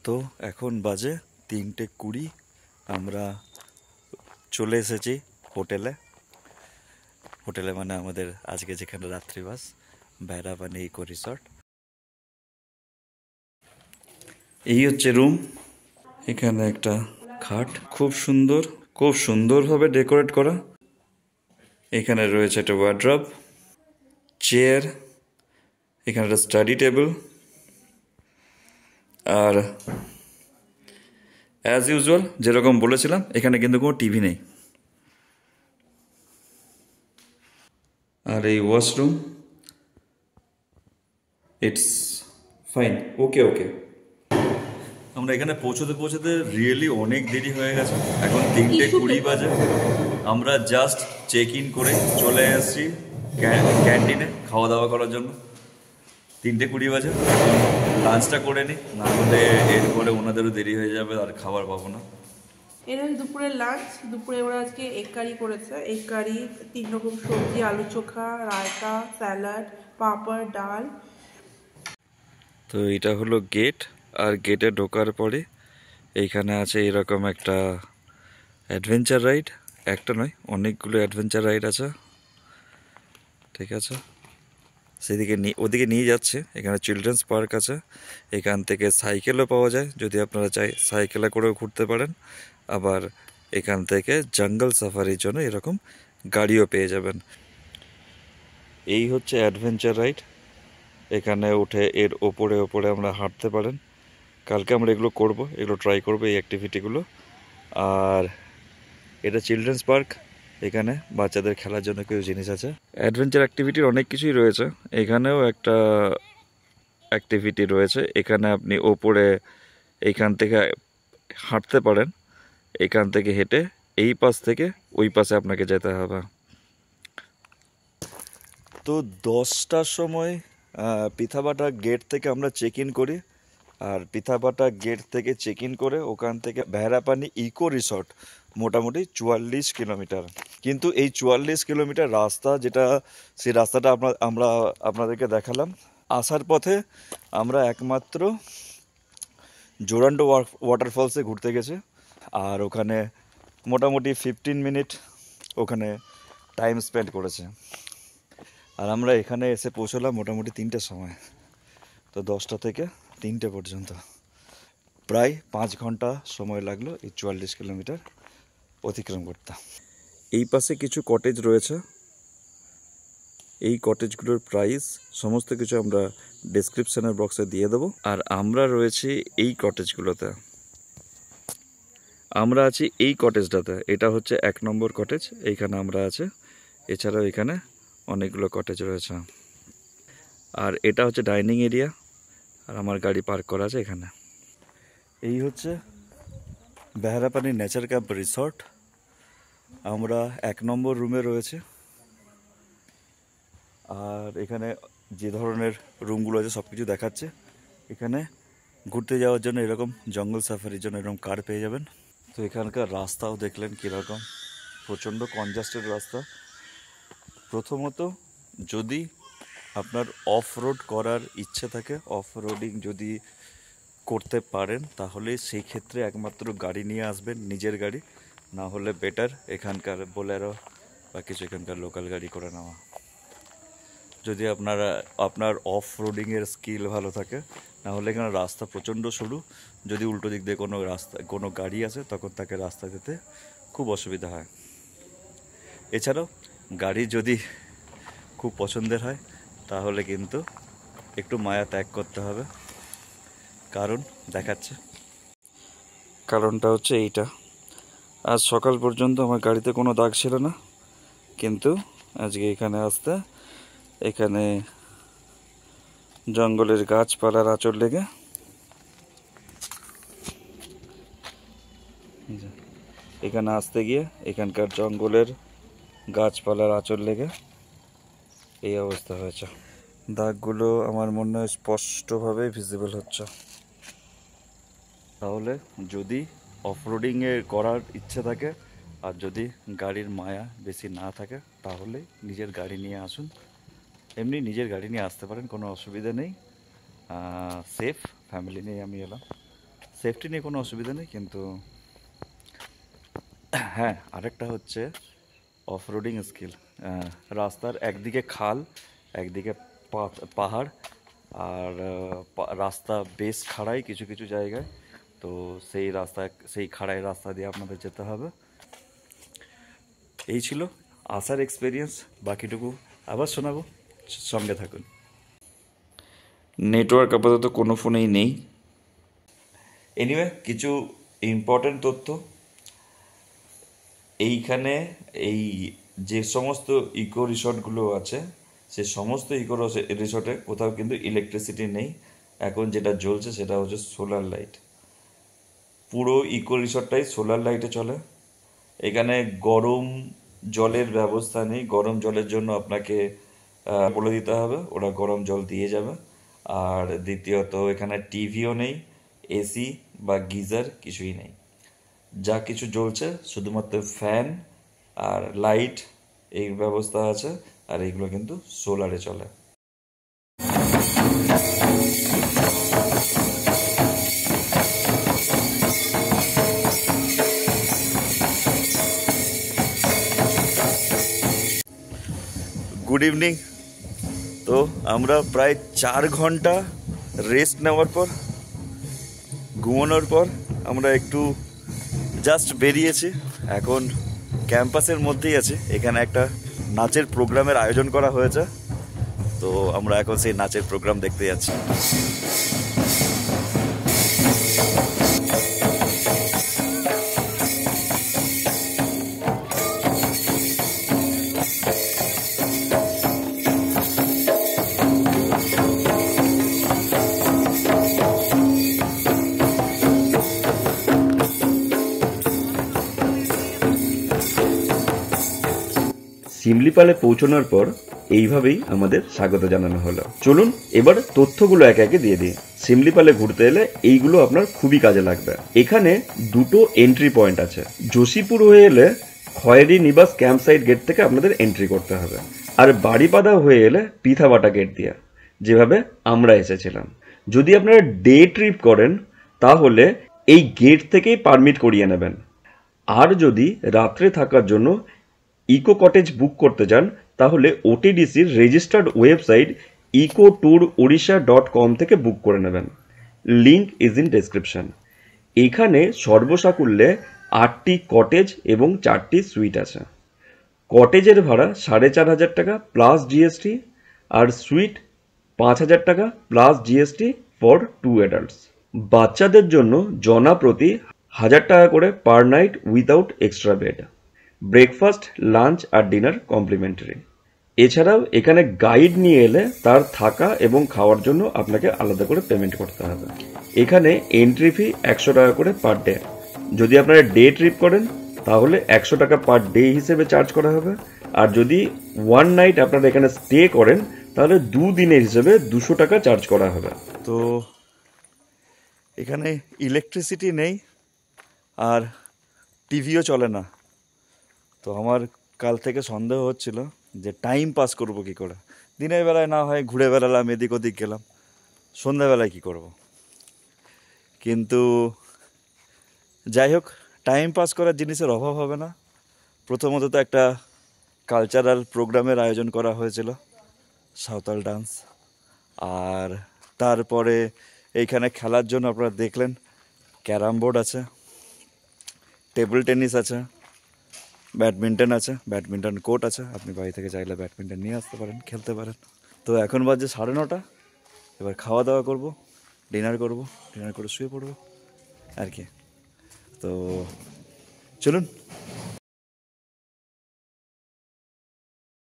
তো এখন বাজে 3:20। আমরা চলে এসেছি হোটেলে মানে আমাদের আজকে যেখানে রাত্রিবাস, ভৈরাবানি ইকো রিসর্ট। এই হচ্ছে রুম। এখানে একটা খাট, খুব সুন্দরভাবে ডেকোরেট করা। এখানে রয়েছে একটা ওয়ার্ড্রব, চেয়ার, এখানে একটা স্টাডি টেবিল, আর অ্যাজ ইউজুয়াল যেরকম বলেছিলাম এখানে কিন্তু কোনো টিভি নেই। আর এই ওয়াশরুম, ইটস ফাইন, ওকে। আমরা এখানে পৌঁছতে রিয়েলি অনেক দেরি হয়ে গেছে। এখন 3:20 বাজে। আমরা জাস্ট চেক ইন করে চলে এসেছি ক্যান্টিনে খাওয়া দাওয়া করার জন্য। 3:20 বাজে। এখন লাঞ্চটা করে নিই, না হলে এরপরে ওনাদেরও দেরি হয়ে যাবে আর খাবার পাবো না। এটা দুপুরের লাঞ্চ। দুপুরে ওরা আজকে এগ কারি করেছে। এগ কারি, 3 রকম সবজি, আলু চোখা, রায়তা, স্যালাড, পাঁপড়, ডাল। তো এটা হলো গেট, আর গেটে ঢোকার পরে এইখানে আছে এরকম একটা অ্যাডভেঞ্চার রাইড। একটা নয়, অনেকগুলো অ্যাডভেঞ্চার রাইড আছে। ঠিক আছে, ওদিকে নিয়ে যাচ্ছে। এখানে চিলড্রেন্স পার্ক আছে। এখান থেকে সাইকেলও পাওয়া যায়, যদি আপনারা চাই সাইকেলে করেও ঘুরতে পারেন। আবার এখান থেকে জঙ্গল সাফারির জন্য এরকম গাড়িও পেয়ে যাবেন। এই হচ্ছে অ্যাডভেঞ্চার রাইড। এখানে উঠে এর ওপরে আমরা হাঁটতে পারেন। কালকে আমরা এগুলো ট্রাই করবো এই অ্যাক্টিভিটিগুলো। আর এটা চিলড্রেন্স পার্ক, এখানে বাচ্চাদের খেলার জন্য কিছু জিনিস আছে। অ্যাডভেঞ্চার অ্যাক্টিভিটির অনেক কিছুই রয়েছে। এখানেও একটা অ্যাক্টিভিটি রয়েছে। এখানে আপনি ওপরে এইখান থেকে হাঁটতে পারেন। এখান থেকে হেঁটে এই পাশ থেকে ওই পাশে আপনাকে যেতে হবে। তো 10টার সময় পিথাবাটা গেট থেকে আমরা চেক ইন করি। আর পিথাবাটা গেট থেকে চেক ইন করে ওখান থেকে ভৈরাবানি ইকো রিসর্ট মোটামুটি 44 কিলোমিটার। কিন্তু এই 44 কিলোমিটার রাস্তা, সেই রাস্তাটা আমরা আপনাদেরকে দেখালাম। আসার পথে আমরা একমাত্র জোরান্ডো ওয়াটারফলসে ঘুরতে গেছি। আর ওখানে মোটামুটি 15 মিনিট ওখানে টাইম স্পেন্ড করেছে। আর আমরা এখানে এসে পৌঁছলাম মোটামুটি 3টের সময়। তো 10টা থেকে 3টে পর্যন্ত প্রায় 5 ঘন্টা সময় লাগলো এই 44 কিলোমিটার অতিক্রম করতে। এই পাশে কিছু কটেজ রয়েছে। এই কটেজগুলোর প্রাইস সমস্ত কিছু আমরা ডেসক্রিপশনের বক্সে দিয়ে দেবো। আর আমরা রয়েছি এই কটেজগুলোতে। আমরা আছি এই কটেজটাতে। এটা হচ্ছে 1 নম্বর কটেজ, এইখানে আমরা আছি। এছাড়াও এখানে অনেকগুলো কটেজ রয়েছে। আর এটা হচ্ছে ডাইনিং এরিয়া, আর আমার গাড়ি পার্ক করা আছে এখানে। এই হচ্ছে ভৈরাবানি নেচার ক্যাম্প রিসর্ট। আমরা 1 নম্বর রুমে রয়েছে। আর এখানে যে ধরনের রুমগুলো আছে সব কিছু দেখাচ্ছে। এখানে ঘুরতে যাওয়ার জন্য এরকম জঙ্গল সাফারির জন্য এরকম কার পেয়ে যাবেন। তো এখানকার রাস্তাও দেখলেন কীরকম, প্রচণ্ড কনজাস্টেড রাস্তা। প্রথমত, যদি আপনার অফ রোড করার ইচ্ছে থাকে, অফ রোডিং যদি করতে পারেন, তাহলে সেই ক্ষেত্রে একমাত্র গাড়ি নিয়ে আসবেন, নিজের গাড়ি। না হলে বেটার এখানকার বোলেরো বা কিছু এখানকার লোকাল গাড়ি করে নেওয়া। যদি আপনার অফ রোডিংয়ের স্কিল ভালো থাকে, না হলে এখানে রাস্তা প্রচণ্ড সরু। যদি উল্টো দিক দিয়ে কোনো গাড়ি আসে, তখন তাকে রাস্তা যেতে খুব অসুবিধা হয়। এছাড়াও গাড়ি যদি খুব পছন্দের হয়, তাহলে কিন্তু একটু মায়া ত্যাগ করতে হবে। কারণ দেখাচ্ছে, কারণটা হচ্ছে এইটা। আজ সকাল পর্যন্ত আমার গাড়িতে কোনো দাগ ছিল না, কিন্তু আজকে এখানে আসতে এখানে জঙ্গলের গাছপালার আঁচড় লেগে এখানে আসতে গিয়ে এখানকার জঙ্গলের গাছপালার আঁচড় লেগে এই অবস্থা হয়েছে। দাগগুলো আমার মনে হয় স্পষ্টভাবে ভিজিবল হচ্ছে। তাহলে যদি অফরোডিংয়ে করার ইচ্ছে থাকে আর যদি গাড়ির মায়া বেশি না থাকে, তাহলে নিজের গাড়ি নিয়ে আসুন। এমনি নিজের গাড়ি নিয়ে আসতে পারেন, কোনো অসুবিধা নেই। সেফ, ফ্যামিলি নিয়ে আমি এলাম, সেফটি নিয়ে কোনো অসুবিধা নেই। কিন্তু হ্যাঁ, আরেকটা হচ্ছে অফ রোডিং স্কিল। রাস্তার একদিকে খাল, একদিকে পাহাড়, আর রাস্তা বেশ খাড়াই কিছু কিছু জায়গায়। তো সেই রাস্তা, সেই খাড়াই রাস্তা দিয়ে আপনাদের যেতে হবে। এই ছিল আসার এক্সপিরিয়েন্স, বাকিটুকু আবার শোনাবো, সঙ্গে থাকুন। নেটওয়ার্ক আপাতত কোনো ফোনেই নেই। এনিওয়ে, কিছু ইম্পর্ট্যান্ট তথ্য এইখানে, এই যে সমস্ত ইকো রিসর্টগুলো আছে, সে সমস্ত ইকো রিসর্টে কোথাও কিন্তু ইলেকট্রিসিটি নেই। এখন যেটা জ্বলছে সেটা হচ্ছে সোলার লাইট। পুরো ইকো রিসর্টটাই সোলার লাইটে চলে। এখানে গরম জলের ব্যবস্থা নেই, গরম জলের জন্য আপনাকে বলে দিতে হবে, ওরা গরম জল দিয়ে যাবে। আর দ্বিতীয়ত এখানে টিভিও নেই, এসি বা গিজার কিছুই নেই। যা কিছু জ্বলছে শুধুমাত্র ফ্যান আর লাইট, এই ব্যবস্থা আছে। আর এইগুলো কিন্তু সোলারে চলে। Good evening. তো আমরা প্রায় 4 ঘন্টা রেস্ট নেওয়ার পর, ঘুমানোর পর আমরা একটু জাস্ট বেরিয়েছি। এখন ক্যাম্পাসের মধ্যেই আছে, এখানে একটা নাচের প্রোগ্রামের আয়োজন করা হয়েছে। তো আমরা এখন সেই নাচের প্রোগ্রাম দেখতে যাচ্ছি। শিমলিপালে পৌঁছানোর পর এইভাবেই আমাদের স্বাগত জানানো হলো। চলুন এবার তথ্যগুলো একে একে দিয়ে দিই। শিমলিপালে ঘুরতে এলে এইগুলো আপনার খুবই কাজে লাগবে। এখানে দুটো এন্ট্রি পয়েন্ট আছে। যোশীপুর হয়ে এলে খয়েরি নিবাস ক্যাম্প সাইট গেট থেকে আপনাদের এন্ট্রি করতে হবে, আর বাড়িপাদা হয়ে এলে পিথাবাটা গেট দিয়ে, যেভাবে আমরা এসেছিলাম। যদি আপনারা ডে ট্রিপ করেন তাহলে এই গেট থেকেই পারমিট করিয়ে নেবেন। আর যদি রাত্রে থাকার জন্য ইকো কটেজ বুক করতে চান তাহলে ওটিডিসির রেজিস্টার্ড ওয়েবসাইট ecotourorissa.com থেকে বুক করে নেবেন। Link is in description. এখানে সর্বসাকুল্যে 8টি কটেজ এবং 4টি সুইট আছে। কটেজের ভাড়া 4,500 টাকা প্লাস জিএসটি, আর সুইট 5,000 টাকা প্লাস জিএসটি ফর 2 অ্যাডাল্টস। বাচ্চাদের জন্য জনা প্রতি 1,000 টাকা করে per night without extra bed. Breakfast, lunch আর ডিনার কমপ্লিমেন্টারি। এছাড়াও এখানে গাইড নিয়ে এলে তার থাকা এবং খাওয়ার জন্য আপনাকে আলাদা করে পেমেন্ট করতে হবে। এখানে এন্ট্রি ফি 100 টাকা করে পার ডে। যদি আপনারা ডে ট্রিপ করেন তাহলে 100 টাকা পার ডে হিসেবে চার্জ করা হবে। আর যদি ওয়ান নাইট আপনারা এখানে স্টে করেন তাহলে 2 দিনের হিসেবে 200 টাকা চার্জ করা হবে। তো এখানে ইলেকট্রিসিটি নেই আর টিভিও চলে না। তো আমার কাল থেকে সন্দেহ হচ্ছিল যে টাইম পাস করব কি করে। দিনের বেলায় না হয় ঘুরে বেড়ালাম, এদিক ওদিক গেলাম, সন্ধ্যাবেলায় কি করব। কিন্তু যাই হোক, টাইম পাস করার জিনিসের অভাব হবে না। প্রথমত তো একটা কালচারাল প্রোগ্রামের আয়োজন করা হয়েছিল, সাঁওতাল ডান্স। আর তারপরে এইখানে খেলার জন্য আপনারা দেখলেন ক্যারাম বোর্ড আছে, টেবিল টেনিস আছে, ব্যাডমিন্টন আছে, ব্যাডমিন্টন কোর্ট আছে। আপনি বাড়ি থেকে চাইলে ব্যাডমিন্টন নিয়ে আসতে পারেন, খেলতে পারেন। তো এখন বাজে 9:30। এবার খাওয়া দাওয়া করব, ডিনার করব, ডিনার করে শুয়ে পড়বো আর কি। তো চলুন